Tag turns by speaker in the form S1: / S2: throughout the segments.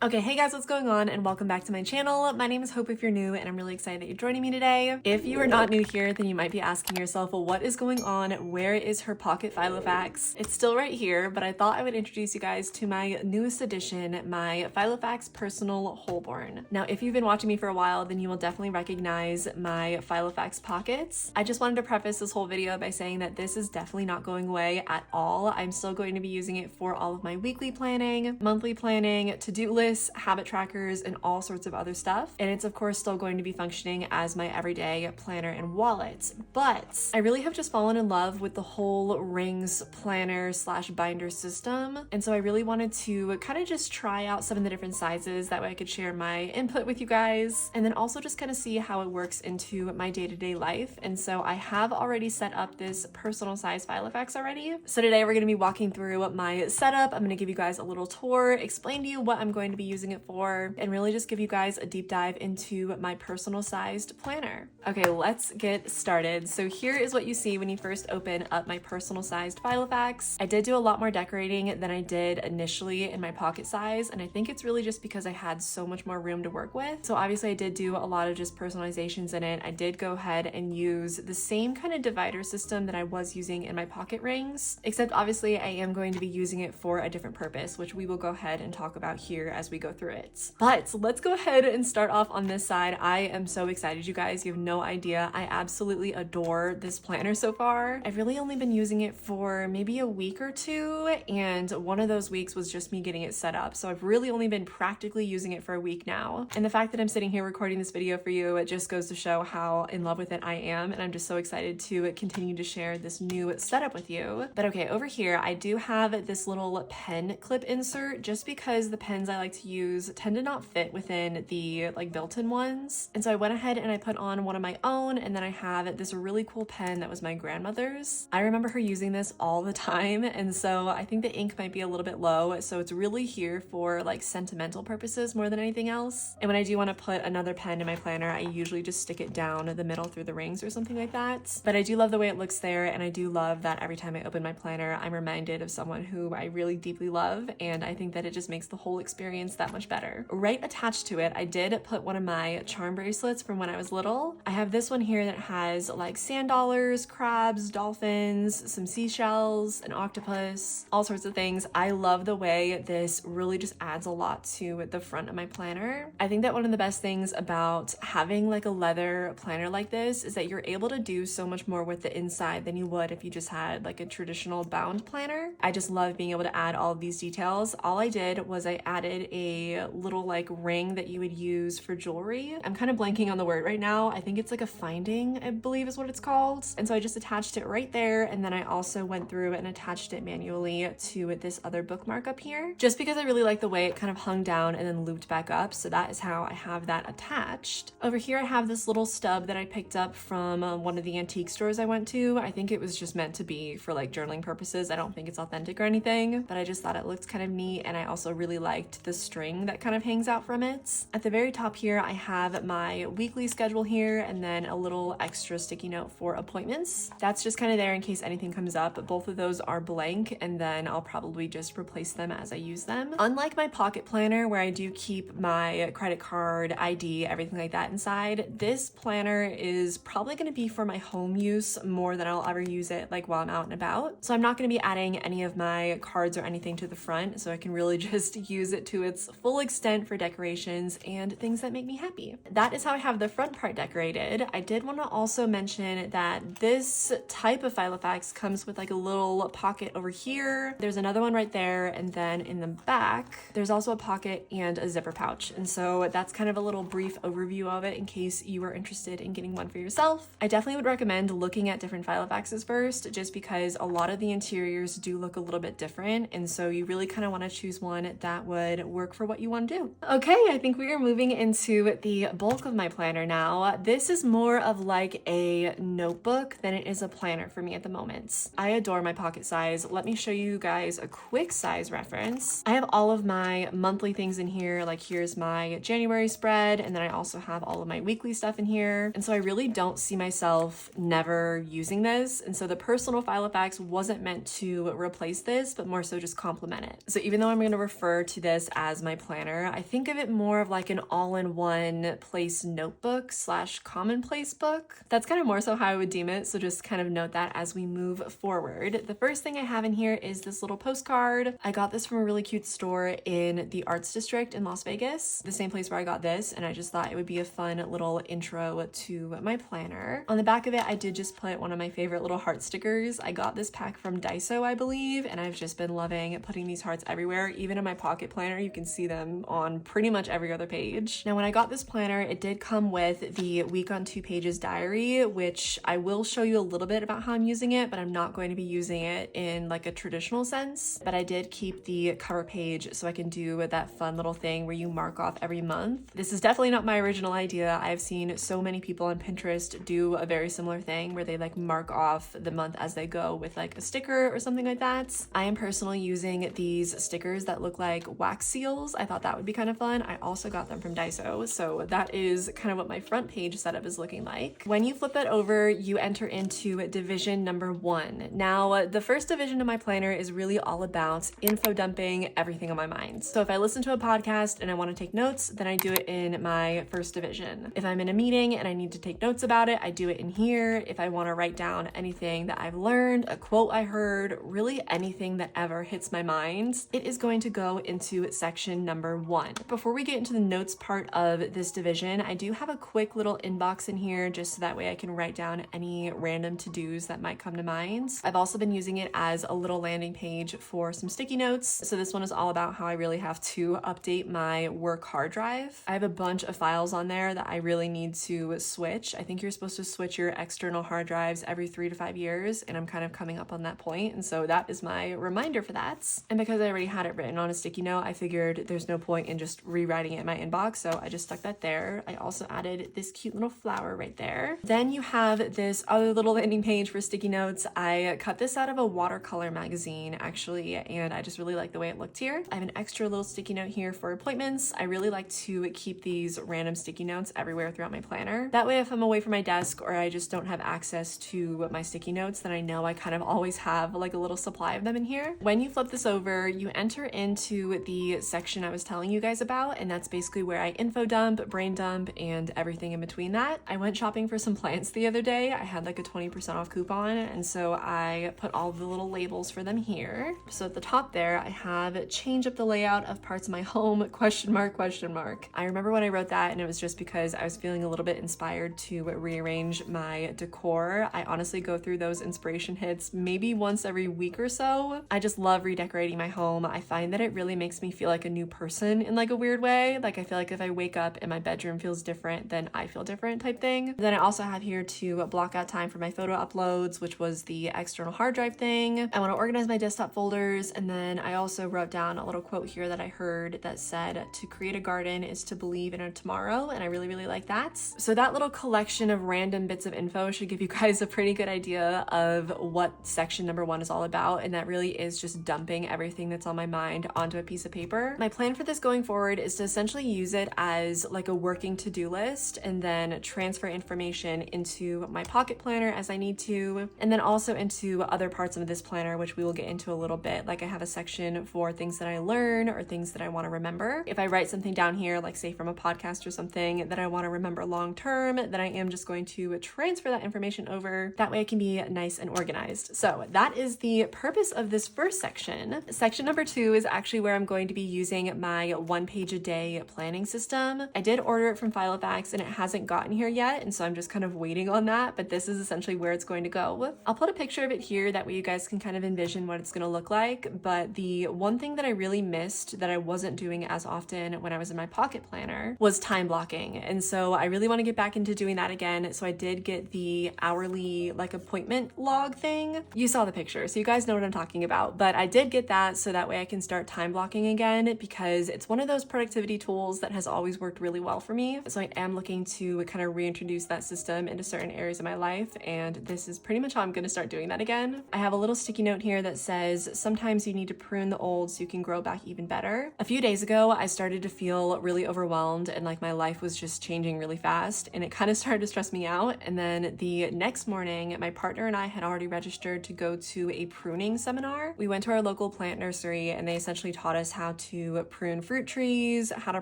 S1: Okay, hey guys, what's going on and welcome back to my channel. My name is Hope if you're new and I'm really excited that you're joining me today. If you are not new here, then you might be asking yourself, well, what is going on? Where is her pocket Filofax? It's still right here, but I thought I would introduce you guys to my newest addition, my Filofax Personal Holborn. Now, if you've been watching me for a while, then you will definitely recognize my Filofax pockets. I just wanted to preface this whole video by saying that this is definitely not going away at all. I'm still going to be using it for all of my weekly planning, monthly planning, to-do lists, habit trackers, and all sorts of other stuff. And it's of course still going to be functioning as my everyday planner and wallet. But I really have just fallen in love with the whole rings planner / binder system. And so I really wanted to kind of just try out some of the different sizes. That way I could share my input with you guys. And then also just kind of see how it works into my day-to-day life. And so I have already set up this personal size Filofax already. So today we're going to be walking through my setup. I'm going to give you guys a little tour, explain to you what I'm going to be using it for, and really just give you guys a deep dive into my personal sized planner. Okay, let's get started. So here is what you see when you first open up my personal sized Filofax. I did do a lot more decorating than I did initially in my pocket size, and I think it's really just because I had so much more room to work with. So obviously I did do a lot of just personalizations in it. I did go ahead and use the same kind of divider system that I was using in my pocket rings, except obviously I am going to be using it for a different purpose, which we will go ahead and talk about here as we go through it. But let's go ahead and start off on this side. I am so excited, you guys. You have no idea. I absolutely adore this planner so far. I've really only been using it for maybe a week or two, and one of those weeks was just me getting it set up. So I've really only been practically using it for a week now. And the fact that I'm sitting here recording this video for you, it just goes to show how in love with it I am. And I'm just so excited to continue to share this new setup with you. But okay, over here, I do have this little pen clip insert just because the pens I like to use tend to not fit within the like built-in ones. And so I went ahead and I put on one of my own, and then I have this really cool pen that was my grandmother's. I remember her using this all the time, and so I think the ink might be a little bit low, so it's really here for like sentimental purposes more than anything else. And when I do want to put another pen in my planner, I usually just stick it down the middle through the rings or something like that. But I do love the way it looks there, and I do love that every time I open my planner, I'm reminded of someone who I really deeply love, and I think that it just makes the whole experience that much better. Right attached to it, I did put one of my charm bracelets from when I was little. I have this one here that has like sand dollars, crabs, dolphins, some seashells, an octopus, all sorts of things. I love the way this really just adds a lot to the front of my planner. I think that one of the best things about having like a leather planner like this is that you're able to do so much more with the inside than you would if you just had like a traditional bound planner. I just love being able to add all of these details. All I did was I added a little like ring that you would use for jewelry. I'm kind of blanking on the word right now. I think it's like a finding, I believe is what it's called. And so I just attached it right there, and then I also went through and attached it manually to this other bookmark up here, just because I really like the way it kind of hung down and then looped back up. So that is how I have that attached. Over here I have this little stub that I picked up from one of the antique stores I went to. I think it was just meant to be for like journaling purposes. I don't think it's authentic or anything, but I just thought it looked kind of neat, and I also really liked the string that kind of hangs out from it. At the very top here, I have my weekly schedule here, and then a little extra sticky note for appointments. That's just kind of there in case anything comes up. Both of those are blank, and then I'll probably just replace them as I use them. Unlike my pocket planner, where I do keep my credit card, ID, everything like that inside, this planner is probably going to be for my home use more than I'll ever use it like while I'm out and about. So I'm not going to be adding any of my cards or anything to the front, so I can really just use it to its full extent for decorations and things that make me happy. That is how I have the front part decorated. I did want to also mention that this type of Filofax comes with like a little pocket over here. There's another one right there, and then in the back there's also a pocket and a zipper pouch. And so that's kind of a little brief overview of it in case you are interested in getting one for yourself. I definitely would recommend looking at different Filofaxes first, just because a lot of the interiors do look a little bit different, and so you really kind of want to choose one that would work for what you want to do. Okay, I think we are moving into the bulk of my planner now. This is more of like a notebook than it is a planner for me at the moment. I adore my pocket size. Let me show you guys a quick size reference. I have all of my monthly things in here, like here's my January spread, and then I also have all of my weekly stuff in here. And so I really don't see myself never using this. And so the personal Filofax wasn't meant to replace this, but more so just complement it. So even though I'm going to refer to this as my planner, I think of it more of like an all-in-one place notebook / commonplace book. That's kind of more so how I would deem it. So just kind of note that as we move forward. The first thing I have in here is this little postcard. I got this from a really cute store in the Arts District in Las Vegas, the same place where I got this, and I just thought it would be a fun little intro to my planner. On the back of it, I did just put one of my favorite little heart stickers. I got this pack from Daiso, I believe, and I've just been loving putting these hearts everywhere. Even in my pocket planner, you can see them on pretty much every other page. Now, when I got this planner, it did come with the week on 2 pages diary, which I will show you a little bit about how I'm using it, but I'm not going to be using it in like a traditional sense. But I did keep the cover page so I can do that fun little thing where you mark off every month. This is definitely not my original idea. I've seen so many people on Pinterest do a very similar thing where they like mark off the month as they go with like a sticker or something like that. I am personally using these stickers that look like wax seals. I thought that would be kind of fun. I also got them from Daiso, so that is kind of what my front page setup is looking like. When you flip that over, you enter into division number 1. Now, the first division of my planner is really all about info dumping everything on my mind. So if I listen to a podcast and I want to take notes, then I do it in my first division. If I'm in a meeting and I need to take notes about it, I do it in here. If I want to write down anything that I've learned, a quote I heard, really anything that ever hits my mind, it is going to go into section number 1. Before we get into the notes part of this division, I do have a quick little inbox in here just so that way I can write down any random to-dos that might come to mind. I've also been using it as a little landing page for some sticky notes. So this one is all about how I really have to update my work hard drive. I have a bunch of files on there that I really need to switch. I think you're supposed to switch your external hard drives every 3 to 5 years, and I'm kind of coming up on that point, and so that is my reminder for that. And because I already had it written on a sticky note, I figured there's no point in just rewriting it in my inbox, so I just stuck that there. I also added this cute little flower right there. Then you have this other little landing page for sticky notes. I cut this out of a watercolor magazine actually, and I just really like the way it looked here. I have an extra little sticky note here for appointments. I really like to keep these random sticky notes everywhere throughout my planner. That way if I'm away from my desk or I just don't have access to my sticky notes, then I know I kind of always have like a little supply of them in here. When you flip this over, you enter into the section I was telling you guys about, and that's basically where I info dump, brain dump, and everything in between that. I went shopping for some plants the other day. I had like a 20% off coupon, and so I put all the little labels for them here. So at the top there, I have change up the layout of parts of my home, question mark, question mark. I remember when I wrote that, and it was just because I was feeling a little bit inspired to rearrange my decor. I honestly go through those inspiration hits maybe once every week or so. I just love redecorating my home. I find that it really makes me feel like a new person in like a weird way. Like I feel like if I wake up and my bedroom feels different, then I feel different type thing. Then I also have here to block out time for my photo uploads, which was the external hard drive thing. I want to organize my desktop folders, and then I also wrote down a little quote here that I heard that said, to create a garden is to believe in a tomorrow, and I really, really like that. So that little collection of random bits of info should give you guys a pretty good idea of what section number 1 is all about, and that really is just dumping everything that's on my mind onto a piece of paper. My plan for this going forward is to essentially use it as like a working to-do list and then transfer information into my pocket planner as I need to, and then also into other parts of this planner, which we will get into a little bit. Like I have a section for things that I learn or things that I want to remember. If I write something down here, like say from a podcast or something that I want to remember long term, then I am just going to transfer that information over. That way it can be nice and organized. So that is the purpose of this first section. Section number 2 is actually where I'm going to be using my 1 page a day planning system. I did order it from Filofax and it hasn't gotten here yet, and so I'm just kind of waiting on that, but this is essentially where it's going to go. I'll put a picture of it here, that way you guys can kind of envision what it's going to look like. But the one thing that I really missed that I wasn't doing as often when I was in my pocket planner was time blocking, and so I really want to get back into doing that again. So I did get the hourly like appointment log thing. You saw the picture, so you guys know what I'm talking about, but I did get that so that way I can start time blocking again, one because it's one of those productivity tools that has always worked really well for me. So I am looking to kind of reintroduce that system into certain areas of my life, and this is pretty much how I'm going to start doing that again. I have a little sticky note here that says, sometimes you need to prune the old so you can grow back even better. A few days ago, I started to feel really overwhelmed and like my life was just changing really fast, and it kind of started to stress me out. And then the next morning, my partner and I had already registered to go to a pruning seminar. We went to our local plant nursery and they essentially taught us how to prune fruit trees, how to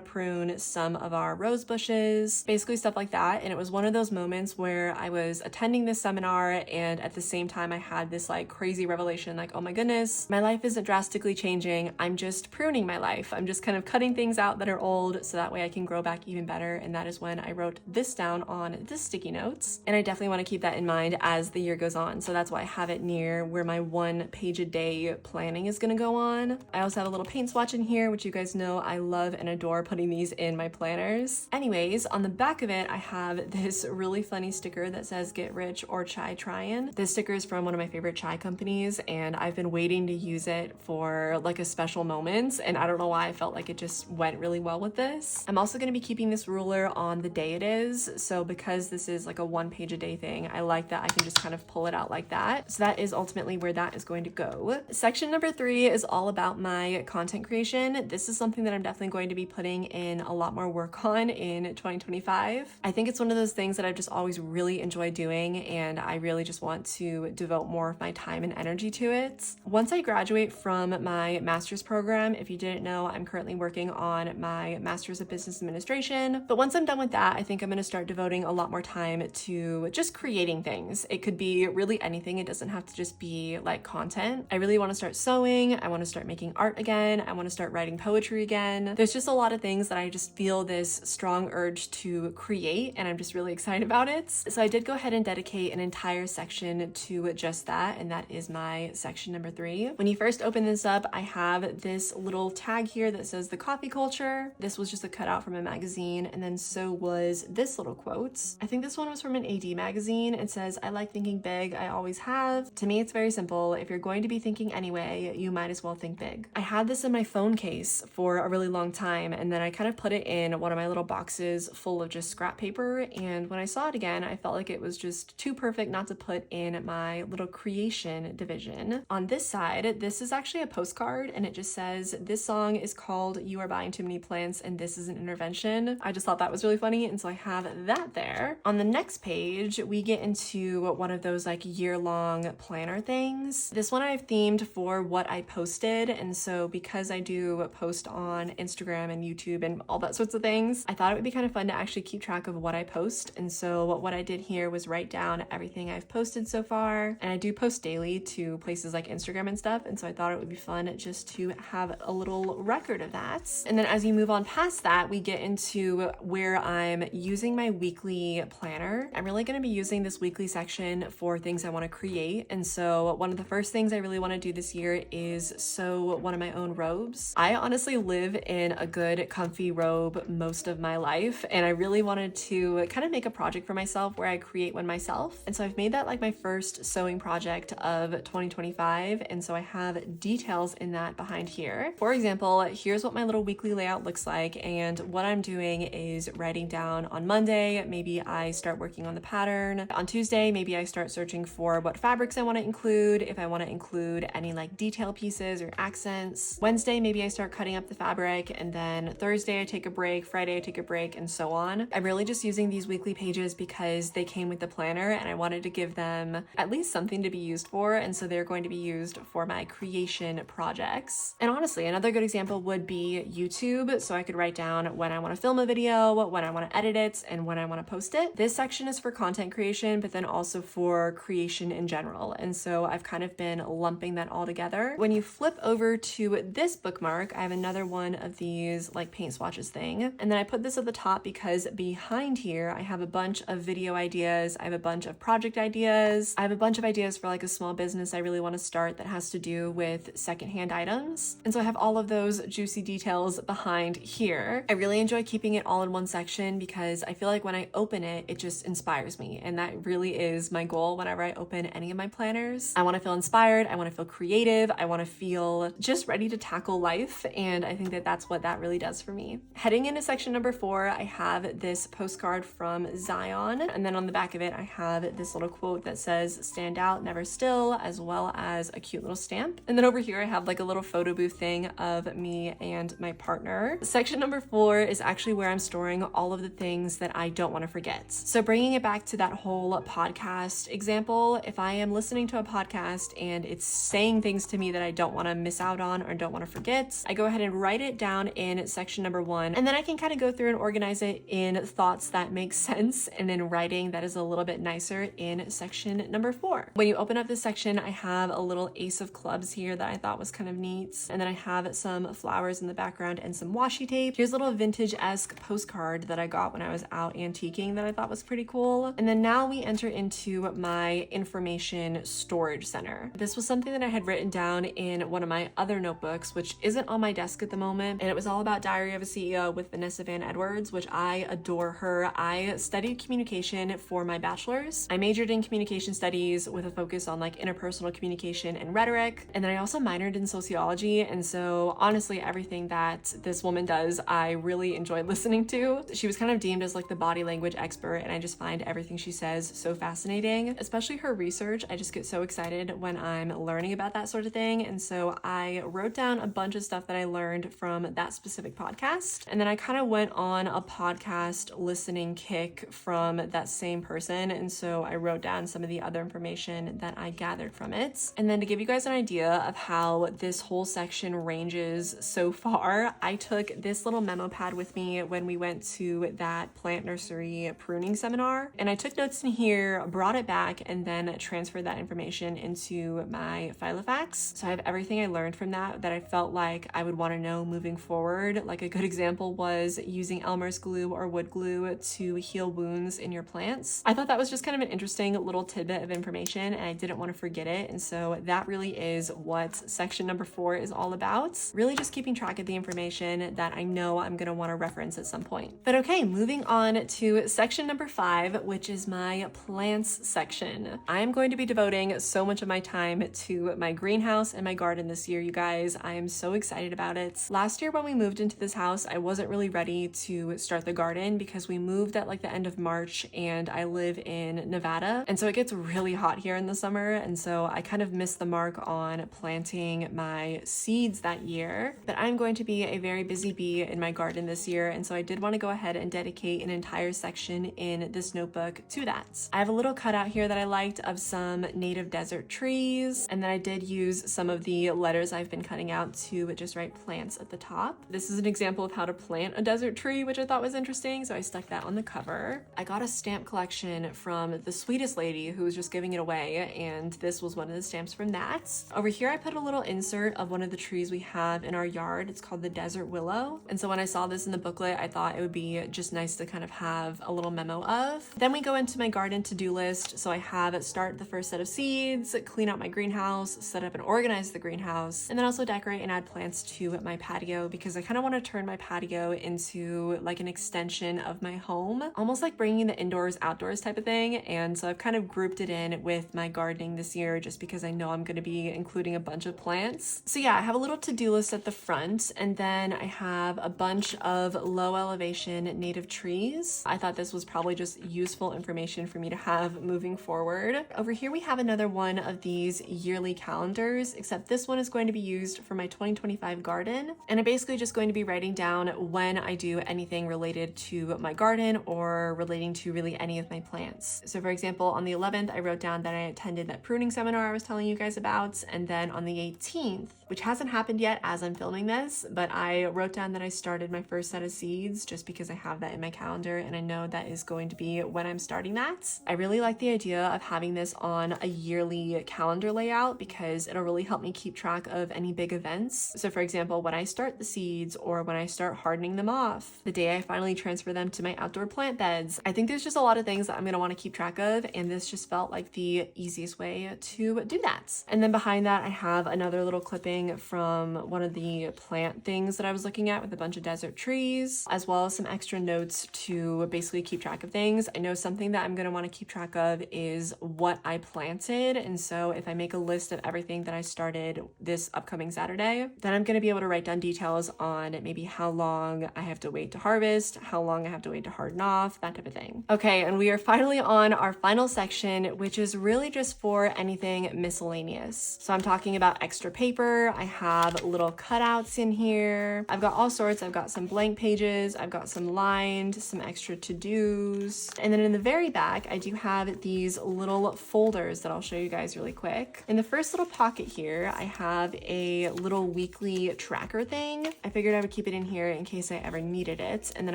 S1: prune some of our rose bushes, basically stuff like that. And it was one of those moments where I was attending this seminar and at the same time I had this like crazy revelation, like, oh my goodness, my life isn't drastically changing. I'm just pruning my life. I'm just kind of cutting things out that are old so that way I can grow back even better. And that is when I wrote this down on this sticky notes. And I definitely want to keep that in mind as the year goes on. So that's why I have it near where my 1 page a day planning is going to go on. I also have a little paint swatch in here, which you guys know I love and adore putting these in my planners. Anyways, on the back of it, I have this really funny sticker that says get rich or chai tryin'. This sticker is from one of my favorite chai companies and I've been waiting to use it for like a special moment, and I don't know why I felt like it just went really well with this. I'm also going to be keeping this ruler on the day it is, so because this is like a 1 page a day thing, I like that I can just kind of pull it out like that. So that is ultimately where that is going to go. Section number 3 is all about my content creation. This is something that I'm definitely going to be putting in a lot more work on in 2025. I think it's one of those things that I've just always really enjoyed doing, and I really just want to devote more of my time and energy to it. Once I graduate from my master's program, if you didn't know, I'm currently working on my master's of business administration, but once I'm done with that, I think I'm going to start devoting a lot more time to just creating things. It could be really anything. It doesn't have to just be like content. I really want to start sewing. I want to start making art again. I want to start writing poetry again. There's just a lot of things that I just feel this strong urge to create, and I'm just really excited about it. So I did go ahead and dedicate an entire section to just that, and that is my section number 3. When you first open this up, I have this little tag here that says the coffee culture. This was just a cutout from a magazine, and then so was this little quote. I think this one was from an AD magazine. It says, I like thinking big, I always have. To me, it's very simple. If you're going to be thinking anyway, you might as well think big. I had this in my phone case for a really long time, and then I kind of put it in one of my little boxes full of just scrap paper, and when I saw it again, I felt like it was just too perfect not to put in my little creation division. On this side, this is actually a postcard, and it just says, this song is called You Are Buying Too Many Plants, and this is an intervention. I just thought that was really funny, and so I have that there. On the next page, we get into one of those like year-long planner things. This one I've themed for what I posted, and so because I do post on Instagram and YouTube and all that sorts of things, I thought it would be kind of fun to actually keep track of what I post. And so what I did here was write down everything I've posted so far, and I do post daily to places like Instagram and stuff, and so I thought it would be fun just to have a little record of that. And then as you move on past that, we get into where I'm using my weekly planner. I'm really going to be using this weekly section for things I want to create, and so one of the first things I really want to do this year is sew one of my own robes. I honestly live in a good comfy robe most of my life, and I really wanted to kind of make a project for myself where I create one myself, and so I've made that like my first sewing project of 2025, and so I have details in that behind here. For example, here's what my little weekly layout looks like, and what I'm doing is writing down on Monday, maybe I start working on the pattern. On Tuesday, maybe I start searching for what fabrics I want to include, if I want to include any like detail pieces or accents. Wednesday, maybe I start cutting up the fabric, and then Thursday I take a break, Friday I take a break, and so on. I'm really just using these weekly pages because they came with the planner, and I wanted to give them at least something to be used for, and so they're going to be used for my creation projects. And honestly, another good example would be YouTube, so I could write down when I want to film a video, when I want to edit it, and when I want to post it. This section is for content creation, but then also for creation in general, and so I've kind of been lumping that all together. When you flip over to this bookmark, I have another one of these like paint swatches thing, and then I put this at the top because behind here I have a bunch of video ideas, I have a bunch of project ideas, I have a bunch of ideas for like a small business I really want to start that has to do with secondhand items, and so I have all of those juicy details behind here. I really enjoy keeping it all in one section because I feel like when I open it, it just inspires me, and that really is my goal whenever I open any of my planners. I want to feel inspired, I want to feel creative, I want to feel just ready to tackle life, life, and I think that that's what that really does for me. Heading into section number 4, I have this postcard from Zion, and then on the back of it I have this little quote that says "Stand out, never still," as well as a cute little stamp. And then over here I have like a little photo booth thing of me and my partner. Section number 4 is actually where I'm storing all of the things that I don't want to forget. So bringing it back to that whole podcast example, if I am listening to a podcast and it's saying things to me that I don't want to miss out on or don't want to forget, I go ahead and write it down in section number 1, and then I can kind of go through and organize it in thoughts that make sense and in writing that is a little bit nicer in section number 4. When you open up this section, I have a little ace of clubs here that I thought was kind of neat, and then I have some flowers in the background and some washi tape. Here's a little vintage-esque postcard that I got when I was out antiquing that I thought was pretty cool. And then now we enter into my information storage center. This was something that I had written down in one of my other notebooks, which isn't on my desk at the moment, and it was all about Diary of a CEO with Vanessa Van Edwards, which I adore her. I studied communication for my bachelor's. I majored in communication studies with a focus on like interpersonal communication and rhetoric, and then I also minored in sociology, and so honestly everything that this woman does I really enjoyed listening to. She was kind of deemed as like the body language expert, and I just find everything she says so fascinating, especially her research. I just get so excited when I'm learning about that sort of thing, and so I wrote down a bunch of stuff that I learned from that specific podcast, and then I kind of went on a podcast listening kick from that same person, and so I wrote down some of the other information that I gathered from it. And then to give you guys an idea of how this whole section ranges so far, I took this little memo pad with me when we went to that plant nursery pruning seminar, and I took notes in here, brought it back, and then transferred that information into my Filofax. So I have everything I learned from that I felt like I would want to know moving forward. Like a good example was using Elmer's glue or wood glue to heal wounds in your plants. I thought that was just kind of an interesting little tidbit of information, and I didn't want to forget it, and so that really is what section number 4 is all about. Really just keeping track of the information that I know I'm going to want to reference at some point. But okay, moving on to section number 5, which is my plants section. I am going to be devoting so much of my time to my greenhouse and my garden this year, you guys. I am so excited about it. Last year when we moved into this house, I wasn't really ready to start the garden because we moved at like the end of March, and I live in Nevada, and so it gets really hot here in the summer, and so I kind of missed the mark on planting my seeds that year. But I'm going to be a very busy bee in my garden this year, and so I did want to go ahead and dedicate an entire section in this notebook to that. I have a little cutout here that I liked of some native desert trees, and then I did use some of the letters I've been cutting out to just write plants at the top. This is an example of how to plant a desert tree, which I thought was interesting, so I stuck that on the cover. I got a stamp collection from the sweetest lady who was just giving it away, and this was one of the stamps from that. Over here I put a little insert of one of the trees we have in our yard. It's called the desert willow, and so when I saw this in the booklet, I thought it would be just nice to kind of have a little memo of. Then we go into my garden to-do list. So I have start the first set of seeds, clean out my greenhouse, set up and organize the greenhouse, and then also decorate and add plants to my patio, because I kind of want to turn my patio into like an extension of my home, almost like bringing the indoors outdoors type of thing. And so I've kind of grouped it in with my gardening this year just because I know I'm going to be including a bunch of plants. So yeah, I have a little to-do list at the front, and then I have a bunch of low elevation native trees. I thought this was probably just useful information for me to have moving forward. Over here we have another one of these yearly calendars, except this one is going to be used for my 2025 garden, and I'm basically just going to be writing down when I do anything related to my garden or relating to really any of my plants. So for example, on the 11th I wrote down that I attended that pruning seminar I was telling you guys about, and then on the 18th, which hasn't happened yet as I'm filming this, but I wrote down that I started my first set of seeds just because I have that in my calendar and I know that is going to be when I'm starting that. I really like the idea of having this on a yearly calendar layout because it'll really help me keep track of any big events. So for example, when I start the seeds or when I start hardening them off, the day I finally transfer them to my outdoor plant beds, I think there's just a lot of things that I'm going to want to keep track of, and this just felt like the easiest way to do that. And then behind that I have another little clipping from one of the plant things that I was looking at with a bunch of desert trees, as well as some extra notes to basically keep track of things. I know something that I'm going to want to keep track of is what I planted, and so if I make a list of everything that I started this upcoming Saturday, then I'm going to be able to write down details on maybe how long I have to wait to harvest, how long I have to wait to harden off, that type of thing. Okay, and we are finally on our final section, which is really just for anything miscellaneous. So I'm talking about extra paper. I have little cutouts in here. I've got all sorts. I've got some blank pages. I've got some lined, some extra to-dos. And then in the very back, I do have these little folders that I'll show you guys really quick. In the first little pocket here, I have a little weekly tracker thing. I figured I would keep it in here in case I ever needed it. And then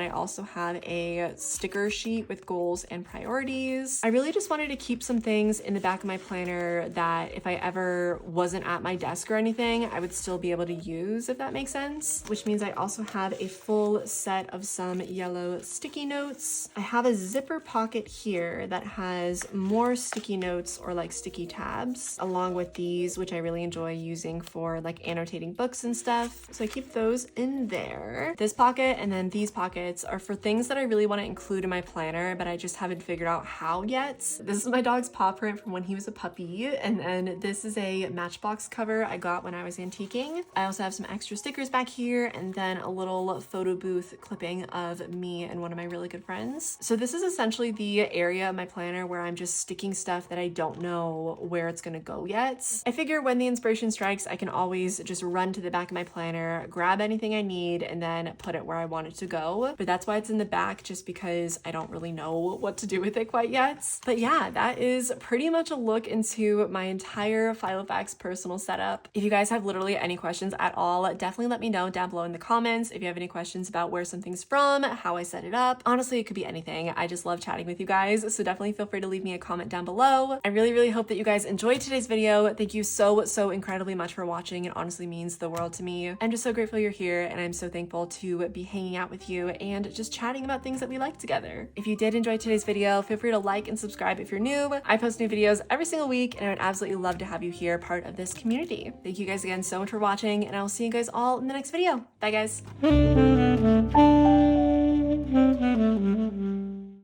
S1: I also have a sticker sheet with goals and priorities. I really just wanted to keep some things in the back of my planner that if I ever wasn't at my desk or anything, I would still be able to use, if that makes sense. Which means I also have a full set of some yellow sticky notes. I have a zipper pocket here that has more sticky notes or like sticky tabs along with these, which I really enjoy using for like annotating books and stuff. So I keep those in there. This pocket and then these pockets are for things that I really want to include in my planner, but I just haven't figured out how yet. This is my dog's paw print from when he was a puppy, and then this is a Matchbox cover I got when I was antiquing. I also have some extra stickers back here and then a little photo booth clipping of me and one of my really good friends. So this is essentially the area of my planner where I'm just sticking stuff that I don't know where it's gonna go yet. I figure when the inspiration strikes, I can always just run to the back of my planner, grab anything I need, and then put it where I want it to go. But that's why it's in the back, just because I don't really know what to do with it quite yet. But yeah, that is pretty much a look into my entire Filofax personal setup. If you guys have literally any questions at all, definitely let me know down below in the comments. If you have any questions about where something's from, how I set it up, honestly, it could be anything. I just love chatting with you guys, so definitely feel free to leave me a comment down below. I really hope that you guys enjoyed today's video. Thank you so incredibly much for watching. It honestly means the world to me. I'm just so grateful you're here, and I'm so thankful to be hanging out with you and just chatting about things that we like together. If you did enjoy today's video, feel free to like and subscribe if you're new. I post new videos every single week, and I would absolutely love to have you here, part of this community. Thank you guys again so much for watching, and I will see you guys all in the next video. Bye guys.